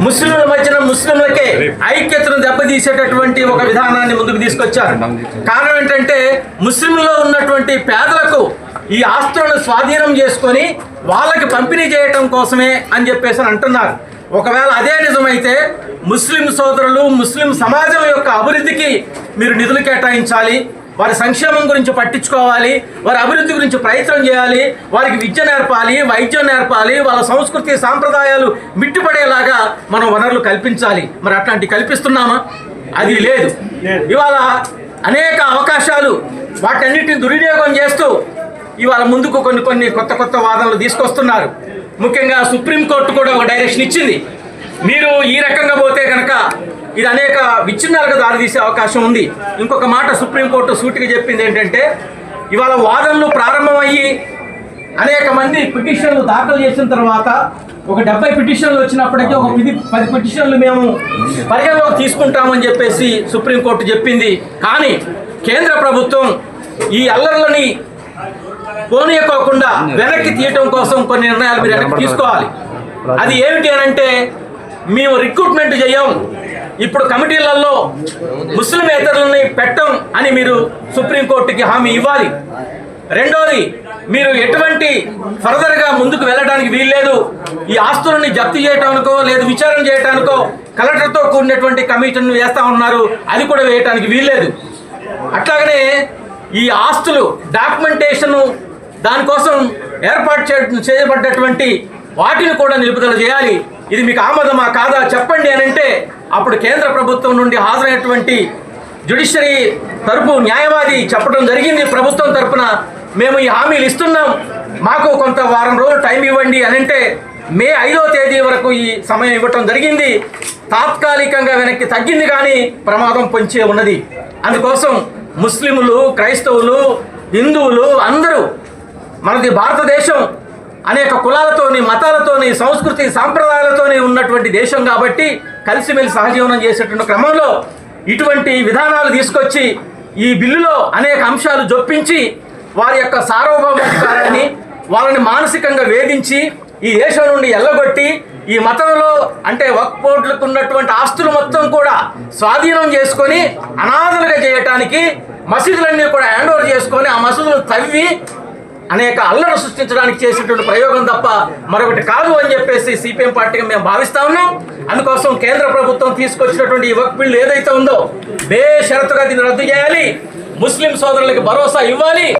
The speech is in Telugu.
ముస్లింల మధ్యన ముస్లింలకే ఐక్యతను దెబ్బతీసేటటువంటి ఒక విధానాన్ని ముందుకు తీసుకొచ్చారు. కారణం ఏంటంటే ముస్లింల్లో ఉన్నటువంటి పేదలకు ఈ ఆస్తులను స్వాధీనం చేసుకొని వాళ్ళకి పంపిణీ చేయటం కోసమే అని చెప్పేసి అంటున్నారు. ఒకవేళ అదే నిజమైతే ముస్లిం సోదరులు ముస్లిం సమాజం యొక్క అభివృద్ధికి మీరు నిధులు కేటాయించాలి, వారి సంక్షేమం గురించి పట్టించుకోవాలి, వారి అభివృద్ధి గురించి ప్రయత్నం చేయాలి, వారికి విద్య నేర్పాలి, వైద్యం నేర్పాలి, వాళ్ళ సంస్కృతి సాంప్రదాయాలు మిట్టుపడేలాగా మనం వనరులు కల్పించాలి. మరి అట్లాంటి కల్పిస్తున్నామా? అది లేదు. ఇవాళ అనేక అవకాశాలు వాటన్నిటిని దుర్వినియోగం చేస్తూ ఇవాళ ముందుకు కొన్ని కొత్త వాదనలు తీసుకొస్తున్నారు. ముఖ్యంగా సుప్రీంకోర్టు కూడా ఒక డైరెక్షన్ ఇచ్చింది. మీరు ఈ రకంగా పోతే కనుక ఇది అనేక విచ్ఛిన్నాలకు దారితీసే అవకాశం ఉంది. ఇంకొక మాట సుప్రీంకోర్టు సూటిగా చెప్పింది ఏంటంటే, ఇవాళ వాదనలు ప్రారంభమయ్యి అనేక మంది పిటిషన్లు దాఖలు చేసిన తర్వాత ఒక 70 పిటిషన్లు వచ్చినప్పటికీ ఒక 10 పిటిషన్లు మేము పరిగణలోకి తీసుకుంటామని చెప్పేసి సుప్రీంకోర్టు చెప్పింది. కానీ కేంద్ర ప్రభుత్వం ఈ అల్లర్లని పోనీయకోకుండా వెనక్కి తీయటం కోసం కొన్ని నిర్ణయాలు మీరు వెనక్కి తీసుకోవాలి. అది ఏమిటి అని అంటే, మేము రిక్రూట్మెంట్ చేయం, ఇప్పుడు కమిటీలలో ముస్లిమేతరులని పెట్టం అని మీరు సుప్రీంకోర్టుకి హామీ ఇవ్వాలి. రెండోది, మీరు ఎటువంటి ఫర్దర్గా ముందుకు వెళ్ళడానికి వీల్లేదు. ఈ ఆస్తులని జప్తు చేయటానికో లేదు విచారణ చేయటానికో కలెక్టర్తో కూడినటువంటి కమిటీని వేస్తా ఉన్నారు, అది కూడా వేయటానికి వీల్లేదు. అట్లాగనే ఈ ఆస్తులు డాక్యుమెంటేషన్ దానికోసం ఏర్పాటు చేయబడ్డటువంటి వాటిని కూడా నిలుపుదల చేయాలి. ఇది మీకు ఆమోదమా కాదా చెప్పండి అని అంటే అప్పుడు కేంద్ర ప్రభుత్వం నుండి హాజరైనటువంటి జ్యుడిషియరీ తరపు న్యాయవాది చెప్పడం జరిగింది ప్రభుత్వం తరపున, మేము ఈ హామీలు ఇస్తున్నాం, మాకు కొంత వారం రోజులు టైం ఇవ్వండి అని అంటే మే 5వ తేదీ వరకు ఈ సమయం ఇవ్వటం జరిగింది. తాత్కాలికంగా వెనక్కి తగ్గింది కానీ ప్రమాదం పొంచే ఉన్నది. అందుకోసం ముస్లింలు, క్రైస్తవులు, హిందువులు అందరూ, మనది భారతదేశం అనేక కులాలతోని మతాలతోని సంస్కృతి సాంప్రదాయాలతోని ఉన్నటువంటి దేశం కాబట్టి కలిసిమెలిసి సహజీవనం చేసేటువంటి క్రమంలో ఇటువంటి విధానాలు తీసుకొచ్చి ఈ బిల్లులో అనేక అంశాలు జొప్పించి వారి యొక్క సార్వభౌమాధికారాన్ని వాళ్ళని మానసికంగా వేధించి ఈ దేశం నుండి ఎల్లగొట్టి ఈ మతంలో అంటే వక్ఫ్ బోర్డులకు ఉన్నటువంటి ఆస్తులు మొత్తం కూడా స్వాధీనం చేసుకొని అనాథలుగా చేయటానికి మసీదులన్నీ కూడా హ్యాండ్ ఓవర్ చేసుకొని ఆ మసీదులు తవ్వి అనేక అల్లలు సృష్టించడానికి చేసేటువంటి ప్రయోగం తప్ప మరొకటి కాదు అని చెప్పేసి సిపిఎం పార్టీగా మేము భావిస్తా ఉన్నాం. అందుకోసం కేంద్ర ప్రభుత్వం తీసుకొచ్చినటువంటి ఈ వక్ఫ్ బిల్లు ఏదైతే ఉందో బేషరతుగా దీన్ని రద్దు చేయాలి, ముస్లిం సోదరులకు భరోసా ఇవ్వాలి.